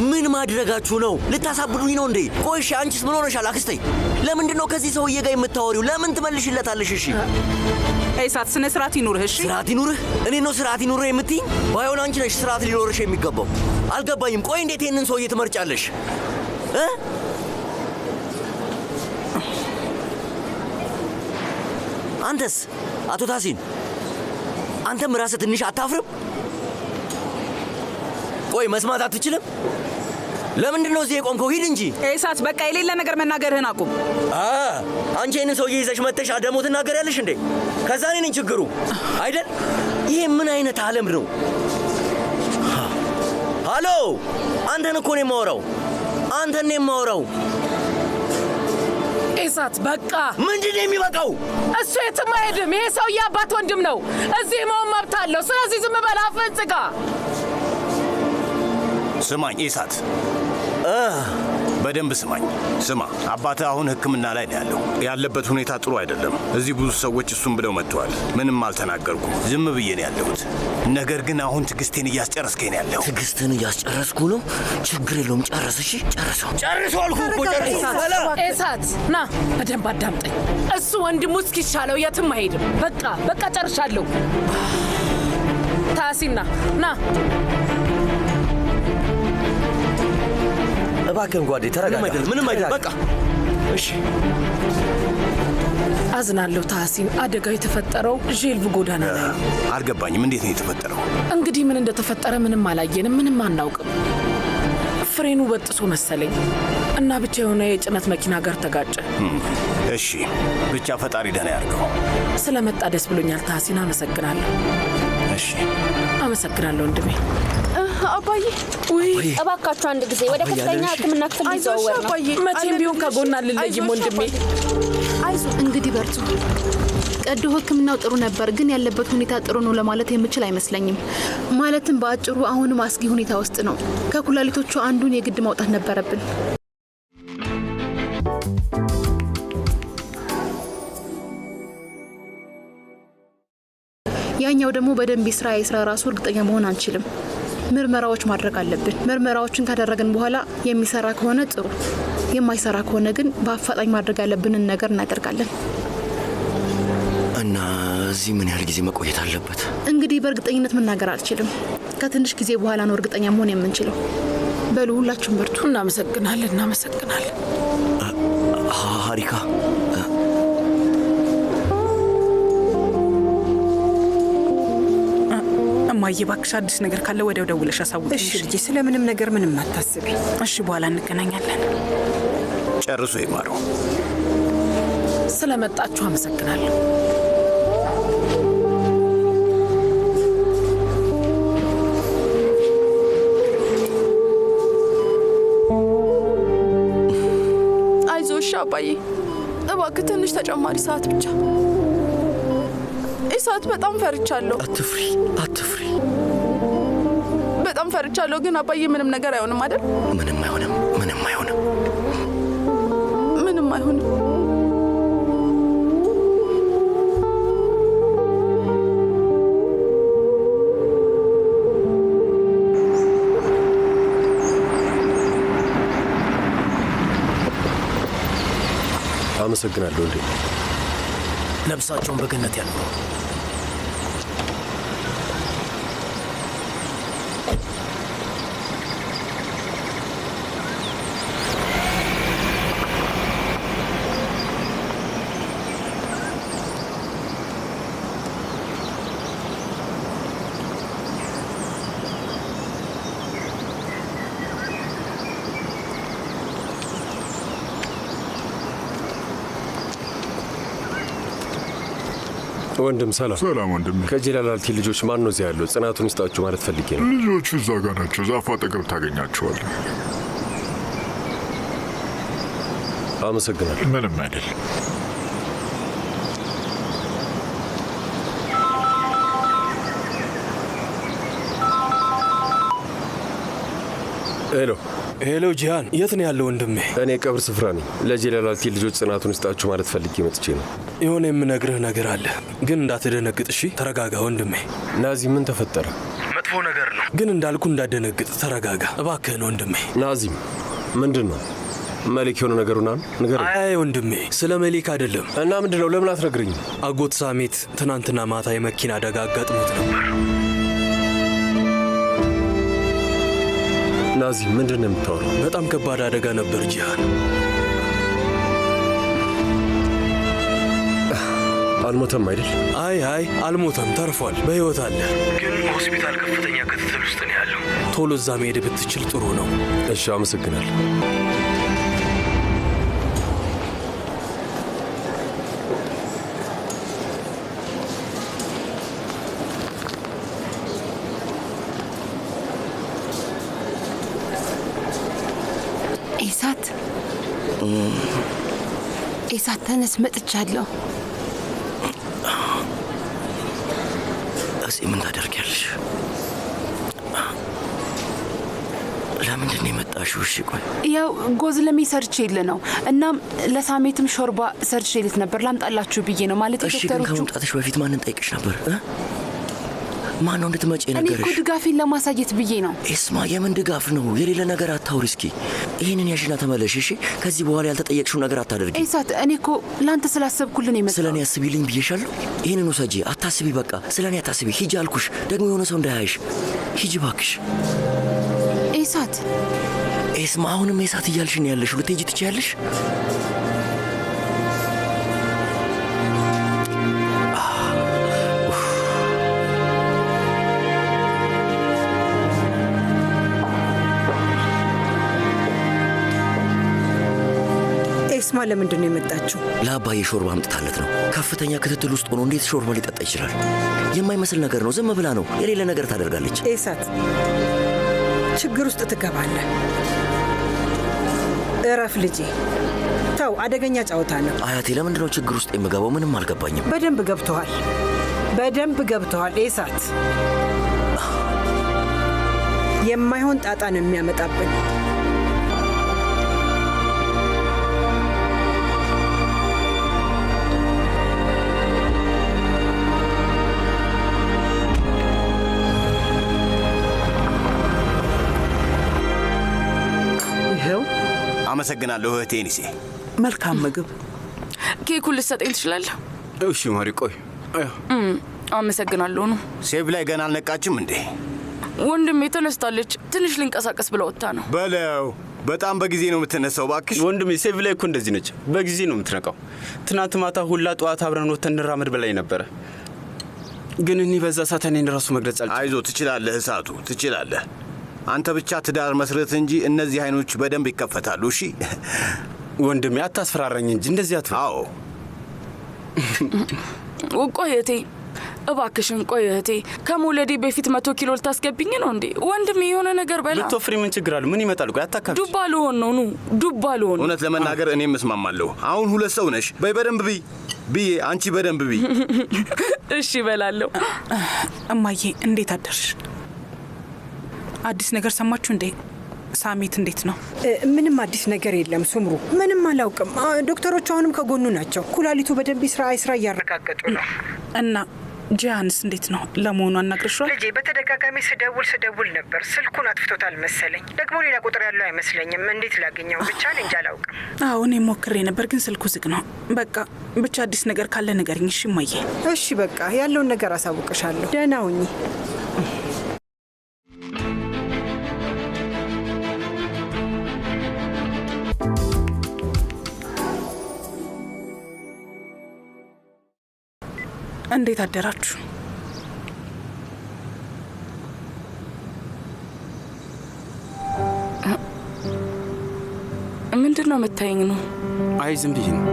ምን ማድረጋችሁ ነው? ልታሳብዱኝ ነው እንዴ? ቆይ እሺ፣ አንቺስ ምን ሆነሻል አክስቴ? ለምንድን ነው ከዚህ ሰውዬ ጋር የምታወሪው? ለምን ትመልሽለታለሽ? እሺ ኢሳት፣ ስነ ስርዓት ይኑርህ። እሺ ስርዓት ይኑርህ? እኔ ነው ስርዓት ይኑርህ የምትይኝ? ባይሆን አንቺ ነሽ ስርዓት ሊኖርሽ የሚገባው። አልገባኝም። ቆይ እንዴት ይህንን ሰውዬ ትመርጫለሽ? አንተስ አቶ ታሲን፣ አንተም ራስህ ትንሽ አታፍርም? ቆይ መስማት አትችልም? ለምንድን ነው እዚህ የቆምከው? ሂድ እንጂ። ኢሳት፣ በቃ የሌለ ነገር መናገርህን አቁም። አንቺ ይህንን ሰውዬ ይዘሽ መጥተሽ አደሞ ትናገሪያለሽ እንዴ? ከዛ እኔ ነኝ ችግሩ አይደል? ይሄ ምን አይነት ዓለም ነው? ሃሎ፣ አንተን እኮ ነው የማወራው። አንተን ነው የማወራው። ኢሳት፣ በቃ ምንድን ነው የሚበቃው? እሱ የትም አይሄድም። ይሄ ሰውዬ አባት ወንድም ነው። እዚህ መሆን መብት አለው። ስለዚህ ዝም በል፣ አፍህን ዝጋ። ስማኝ ኢሳት፣ በደንብ ስማኝ። ስማ፣ አባትህ አሁን ሕክምና ላይ ነው ያለው። ያለበት ሁኔታ ጥሩ አይደለም። እዚህ ብዙ ሰዎች እሱም ብለው መጥተዋል። ምንም አልተናገርኩም፣ ዝም ብዬ ነው ያለሁት። ነገር ግን አሁን ትዕግስቴን እያስጨረስከኝ ነው ያለው። ትዕግስትን እያስጨረስኩ ነው? ችግር የለውም፣ ጨርስ። እሺ ጨርሰው አልኩህ እኮ ጨርስ። ኢሳት፣ ና በደንብ አዳምጠኝ። እሱ ወንድሙ እስኪሻለው የትም አይሄድም። በቃ ጨርሻለሁ። ታሲና ና። እባክህን ጓዴ ተረጋጋ። ምንም አይደል። በቃ እሺ። አዝናለሁ ታሲን። አደጋው የተፈጠረው ዤልቭ ጎዳና ላይ ነው። አልገባኝም። እንዴት ነው የተፈጠረው? እንግዲህ ምን እንደተፈጠረ ምንም አላየንም፣ ምንም አናውቅም። ፍሬኑ በጥሶ መሰለኝ እና ብቻ የሆነ የጭነት መኪና ጋር ተጋጨ። እሺ፣ ብቻ ፈጣሪ ደህና ያርገው። ስለመጣ ደስ ብሎኛል ታሲን። አመሰግናለሁ። እሺ፣ አመሰግናለሁ ወንድሜ። አባዬ፣ እባካችሁ አንድ ጊዜ ወደ ከፍተኛ ሕክምና ክፍል ሊዘዋወር ነው። መቼም ቢሆን ከጎና አልለይም ወንድሜ። እንግዲህ በርቱ። ቀዶ ሕክምናው ጥሩ ነበር፣ ግን ያለበት ሁኔታ ጥሩ ነው ለማለት የምችል አይመስለኝም። ማለትም በአጭሩ አሁንም አስጊ ሁኔታ ውስጥ ነው። ከኩላሊቶቹ አንዱን የግድ ማውጣት ነበረብን። ያኛው ደግሞ በደንብ የስራ ራሱ እርግጠኛ መሆን አንችልም። ምርመራዎች ማድረግ አለብን። ምርመራዎችን ካደረግን በኋላ የሚሰራ ከሆነ ጥሩ፣ የማይሰራ ከሆነ ግን በአፋጣኝ ማድረግ ያለብንን ነገር እናደርጋለን። እና እዚህ ምን ያህል ጊዜ መቆየት አለበት? እንግዲህ በእርግጠኝነት መናገር አልችልም። ከትንሽ ጊዜ በኋላ ነው እርግጠኛ መሆን የምንችለው። በሉ ሁላችሁም በርቱ። እናመሰግናለን። ሀሪካ፣ እማዬ እባክሽ አዲስ ነገር ካለ ወዲያው ደውለሽ አሳውቂኝ። እሺ ልጄ፣ ስለምንም ነገር ምንም አታስቢ። እሺ፣ በኋላ እንገናኛለን። ጨርሶ ይማረው። ስለመጣችሁ አመሰግናለሁ። አይዞሽ አባዬ፣ እባክህ ትንሽ ተጨማሪ ሰዓት ብቻ። ኢሳት፣ በጣም ፈርቻለሁ። አትፍሪ። በጣም ፈርቻለሁ፣ ግን አባዬ ምንም ነገር አይሆንም አይደል? ምንም አይሆንም። አመሰግናለሁ። እንዴ ነፍሳቸውን በገነት ያኑረው። ወንድም ሰላም። ሰላም ወንድም። ከጀላላልቲ ልጆች ማን ነው እዚያ ያለው? ጽናቱን ይስጣችሁ ማለት ፈልጌ ነው። ልጆቹ እዛ ጋር ናቸው። ዛፉ አጠገብ ታገኛቸዋለህ። አመሰግናለሁ። ምንም አይደል። ሄሎ ጂሃን፣ የት ነው ያለው ወንድሜ? እኔ ቀብር ስፍራ ነኝ። ለጄላላቲ ልጆች ጽናቱን ይስጣችሁ ማለት ፈልጌ መጥቼ ነው። የሆነ የምነግርህ ነገር አለ፣ ግን እንዳትደነግጥ እሺ? ተረጋጋ ወንድሜ። ናዚ፣ ምን ተፈጠረ? መጥፎ ነገር ነው፣ ግን እንዳልኩ እንዳትደነግጥ፣ ተረጋጋ እባክህን ወንድሜ። ናዚም፣ ምንድን ነው? መሊክ የሆነ ነገሩና ነገር? አይ ወንድሜ፣ ስለ መሊክ አይደለም። እና ምንድን ነው? ለምን አትነግረኝም? አጎት ሳሜት ትናንትና ማታ የመኪና አደጋ አጋጥሞት ነበር። ናዚ፣ ምንድን ነው የምታወራው? በጣም ከባድ አደጋ ነበር ጂሃን። አልሞተም አይደል? አይ አልሞተም፣ ተርፏል፣ በሕይወት አለ። ግን ሆስፒታል ከፍተኛ ክትትል ውስጥ ነው ያለው። ቶሎ እዛ መሄድ ብትችል ጥሩ ነው። እሺ፣ አመሰግናለሁ። ኢሳት ተነስ፣ መጥቻለሁ። እዚህ ምን ታደርጊያለሽ? ለምንድን ነው የመጣሽው? እሺ ቆይ፣ ያው ጎዝለሜ ሰርቼል ነው። እናም ለሳሜትም ሾርባ ሰርቼልት ነበር ላምጣላችሁ ብዬ ነው ማለት ዶክተሮቹ። እሺ፣ ግን ከመምጣትሽ በፊት ማንን ጠይቅሽ ነበር? ማን ነው እንድትመጪ ነገርሽ? እኔ እኮ ድጋፌን ለማሳየት ብዬ ነው። ኤስማ፣ የምን ድጋፍ ነው? የሌለ ነገር አታውሪ። እስኪ ይህንን ያሽና ተመለሽ። እሺ፣ ከዚህ በኋላ ያልተጠየቅሽው ነገር አታደርጊ። ኢሳት፣ እኔ እኮ ለአንተ ስላሰብኩልን የመጣው። ስለ እኔ አስቢልኝ ብዬሻለሁ። ይህንን ውሰጂ፣ አታስቢ። በቃ ስለ እኔ አታስቢ። ሂጂ አልኩሽ። ደግሞ የሆነ ሰው እንዳያይሽ። ሂጂ ባክሽ። ኢሳት፣ ኤስማ፣ አሁንም ኢሳት እያልሽ ነው ያለሽው። ልትሄጂ ትችያለሽ። ኤስማ ለምንድን ነው የመጣችው? ለአባዬ ሾርባ አምጥታለት ነው። ከፍተኛ ክትትል ውስጥ ሆኖ እንዴት ሾርባ ሊጠጣ ይችላል? የማይመስል ነገር ነው። ዝም ብላ ነው የሌለ ነገር ታደርጋለች። ኤሳት፣ ችግር ውስጥ ትገባለህ። እረፍ ልጄ፣ ተው። አደገኛ ጨዋታ ነው። አያቴ፣ ለምንድን ነው ችግር ውስጥ የምገባው? ምንም አልገባኝም። በደንብ ገብተዋል፣ በደንብ ገብተዋል። ኤሳት፣ የማይሆን ጣጣ ነው የሚያመጣብን። አመሰግናለሁ እህቴ ኒሴ። መልካም ምግብ። ኬኩን ልትሰጠኝ ትችላለህ? እሺ ማሪ፣ ቆይ። አመሰግናለሁ። ነው ሴቭ ላይ ገና አልነቃችም እንዴ? ወንድሜ ተነስታለች። ትንሽ ልንቀሳቀስ ብላ ወጥታ ነው። በለው፣ በጣም በጊዜ ነው የምትነሳው። ባክሽ ወንድሜ፣ ሴቭ ላይ እኮ እንደዚህ ነች፣ በጊዜ ነው የምትነቃው። ትናንት ማታ ሁላ ጠዋት አብረን ወጥተን እንራመድ በላይ ነበረ። ግን እኔ በዛ ሰዓት እኔን ራሱ መግለጽ አልችልም። አይዞ፣ ትችላለህ እሳቱ፣ ትችላለህ። አንተ ብቻ ትዳር መስረት እንጂ እነዚህ አይኖች በደንብ ይከፈታሉ። እሺ ወንድሜ፣ አታስፈራራኝ እንጂ እንደዚህ አትፈራ። አዎ ቆይ እህቴ፣ እባክሽን ቆይ እህቴ። ከመውለዴ በፊት 100 ኪሎ ልታስገብኝ ነው እንዴ? ወንድሜ የሆነ ነገር በላ። ልትወፍሪ ምን ችግር አለ? ምን ይመጣል? ቆይ አታካብሽ። ዱባ ልሆን ነው። ዱባ ልሆን። እውነት ለመናገር እኔም እስማማለሁ። አሁን ሁለት ሰው ነሽ። በይ በደንብ ብይ ብዬ፣ አንቺ በደንብ ብይ። እሺ እበላለሁ። እማዬ፣ እንዴት አደርሽ? አዲስ ነገር ሰማችሁ እንዴ? ሳሜት እንዴት ነው? ምንም አዲስ ነገር የለም ሱምሩ። ምንም አላውቅም። ዶክተሮቹ አሁንም ከጎኑ ናቸው። ኩላሊቱ በደንብ ይስራ እያረጋገጡ ነው። እና ጂሃንስ እንዴት ነው? ለመሆኑ አናግረሽዋል? ልጄ በተደጋጋሚ ስደውል ነበር። ስልኩን አጥፍቶታል መሰለኝ። ደግሞ ሌላ ቁጥር ያለው አይመስለኝም። እንዴት ላገኘው ብቻ እንጃ፣ አላውቅም። አዎ እኔ ሞክሬ ነበር፣ ግን ስልኩ ዝግ ነው። በቃ ብቻ አዲስ ነገር ካለ ንገሪኝ እሺ እማዬ? እሺ በቃ ያለውን ነገር አሳውቅሻለሁ። ደህና ሁኚ። እንዴት አደራችሁ? ምንድን ነው የምታየኝ ነው? አይ ዝም ብዬ ነው።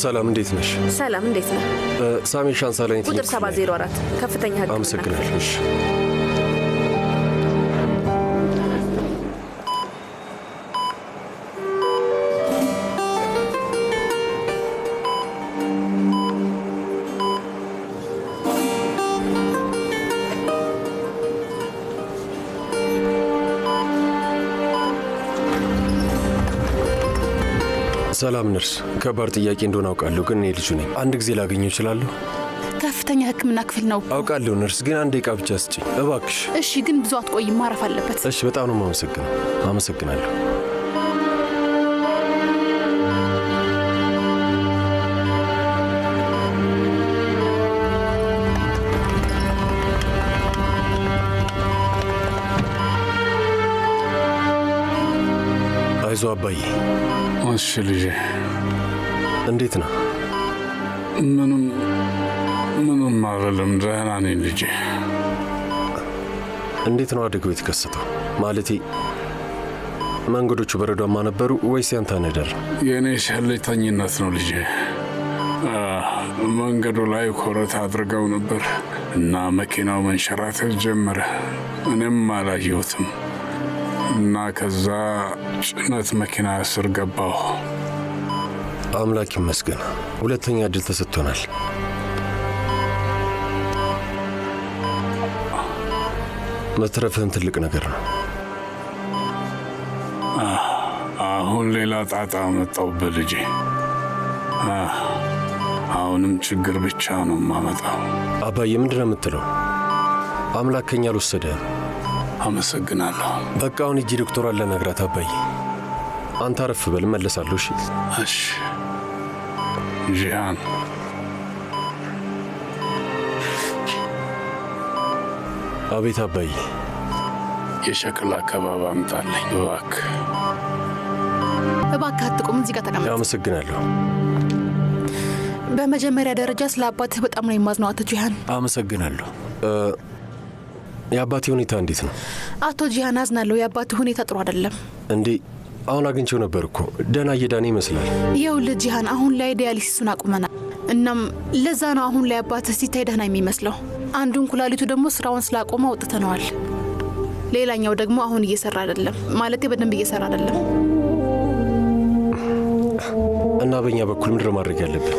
ሰላም፣ እንዴት ነሽ? ሰላም፣ እንዴት ነህ? ሳሚ ሻንሳላይን ቁጥር 704 ከፍተኛ ህክምና። አመሰግናለሁ። እሺ ሰላም ነርስ፣ ከባድ ጥያቄ እንደሆነ አውቃለሁ፣ ግን እኔ ልጁ ነኝ። አንድ ጊዜ ላገኘው እችላለሁ? ከፍተኛ ህክምና ክፍል ነው። አውቃለሁ ነርስ፣ ግን አንድ ደቂቃ ብቻ ስጪኝ እባክሽ። እሺ፣ ግን ብዙ አትቆይም፣ ማረፍ አለበት። እሺ፣ በጣም ነው የማመሰግነው። አመሰግናለሁ። አይዞህ አባዬ። እሺ ልጄ፣ እንዴት ነው? ምንም አይደለም፣ ደህና ነኝ ልጄ። እንዴት ነው አደጋው የተከሰተው? ማለቴ መንገዶቹ በረዷማ ነበሩ ወይስ ያንተ ነደር? የእኔ ሸልተኝነት ነው ልጄ። መንገዱ ላይ ኮረት አድርገው ነበር እና መኪናው መንሸራተት ጀመረ። እኔም አላየሁትም እና ከዛ ጭነት መኪና ስር ገባሁ። አምላክ ይመስገን፣ ሁለተኛ እድል ተሰጥቶናል። መትረፍህን ትልቅ ነገር ነው። አሁን ሌላ ጣጣ መጣሁብህ ልጄ። አሁንም ችግር ብቻ ነው የማመጣው። አባዬ፣ ምንድን ነው የምትለው? አምላክ ከኛ አልወሰደህም። አመሰግናለሁ። በቃ አሁን እጂ ዶክተሯን ለነግራት። አባዬ አንተ አረፍ በል፣ እመለሳለሁ። እሺ እሺ። ጂያን፣ አቤት አባዬ። የሸክላ ከባብ አምጣልኝ እባክህ። እባክህ አትቁም፣ እዚህ ጋር ተቀመጥ። አመሰግናለሁ። በመጀመሪያ ደረጃ ስለ አባትህ በጣም ነው የማዝነው አቶ ጂሃን። አመሰግናለሁ። የአባቴ ሁኔታ እንዴት ነው? አቶ ጂሃን አዝናለሁ። የአባትህ ሁኔታ ጥሩ አይደለም። እንዴ አሁን አግኝቼው ነበር እኮ ደህና እየዳነ ይመስላል። ይኸውልህ ጂሃን፣ አሁን ላይ ዲያሊሲሱን አቁመናል። እናም ለዛ ነው አሁን ላይ አባትህ ሲታይ ደህና የሚመስለው። አንዱን ኩላሊቱ ደግሞ ስራውን ስላቆመ አውጥተነዋል። ሌላኛው ደግሞ አሁን እየሰራ አይደለም፣ ማለት በደንብ እየሰራ አይደለም። እና በእኛ በኩል ምንድነው ማድረግ ያለብን?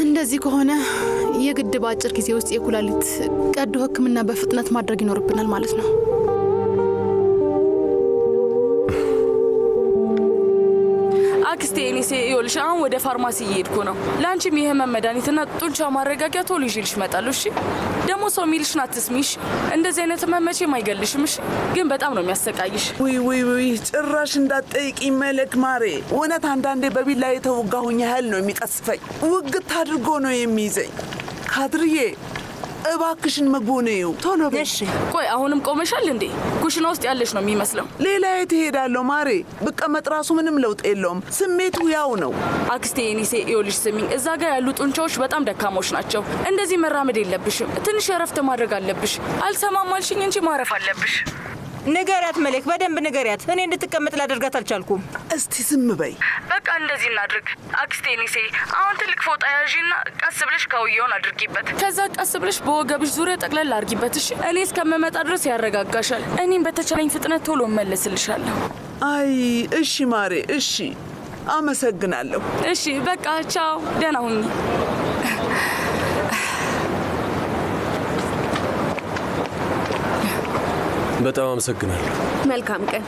እንደዚህ ከሆነ የግድ በአጭር ጊዜ ውስጥ የኩላሊት ቀዶ ሕክምና በፍጥነት ማድረግ ይኖርብናል ማለት ነው። አክስቴ፣ እኔ ይኸውልሽ አሁን ወደ ፋርማሲ እየሄድኩ ነው። ለአንቺም የህመም መድኃኒትና ጡንቻ ማረጋጊያ ቶሎ ይዤልሽ እመጣለሁ። እሺ? ደግሞ ሰው የሚልሽን አትስሚሽ። እንደዚህ አይነት ህመም መቼም አይገልሽም። እሺ? ግን በጣም ነው የሚያሰቃይሽ። ውይ ጭራሽ እንዳትጠይቂኝ መለክ ማሬ። እውነት አንዳንዴ በቢላ የተወጋሁኝ ያህል ነው የሚቀስፈኝ። ውግት አድርጎ ነው የሚይዘኝ። ካድርዬ እባክሽን ምግቡን እዩ ቶሎ በይ። እሺ። ቆይ አሁንም ቆመሻል እንዴ? ኩሽና ውስጥ ያለሽ ነው የሚመስለው። ሌላ የት እሄዳለሁ ማሬ? ብቀመጥ ራሱ ምንም ለውጥ የለውም። ስሜቱ ያው ነው። አክስቴ ኒሴ ይኸውልሽ ስሚኝ፣ እዛ ጋር ያሉ ጡንቻዎች በጣም ደካሞች ናቸው። እንደዚህ መራመድ የለብሽም። ትንሽ እረፍት ማድረግ አለብሽ። አልሰማም አልሽኝ እንጂ ማረፍ አለብሽ። ንገሪያት መሌክ፣ በደንብ ንገሪያት። እኔ እንድትቀመጥ ላደርጋት አልቻልኩም። እስቲ ዝም በይ። በቃ እንደዚህ እናድርግ። አክስቴ ኒሴ አሁን ትልቅ ፎጣ ያዢና ቀስ ብለሽ ካውየውን አድርጊበት። ከዛ ቀስ ብለሽ በወገብሽ ዙሪያ ጠቅለል አድርጊበት። እሺ? እኔ እስከምመጣ ድረስ ያረጋጋሻል። እኔም በተቻለኝ ፍጥነት ቶሎ እመለስልሻለሁ። አይ እሺ ማሬ፣ እሺ አመሰግናለሁ። እሺ በቃ ቻው፣ ደህና ሁኚ። በጣም አመሰግናለሁ። መልካም ቀን።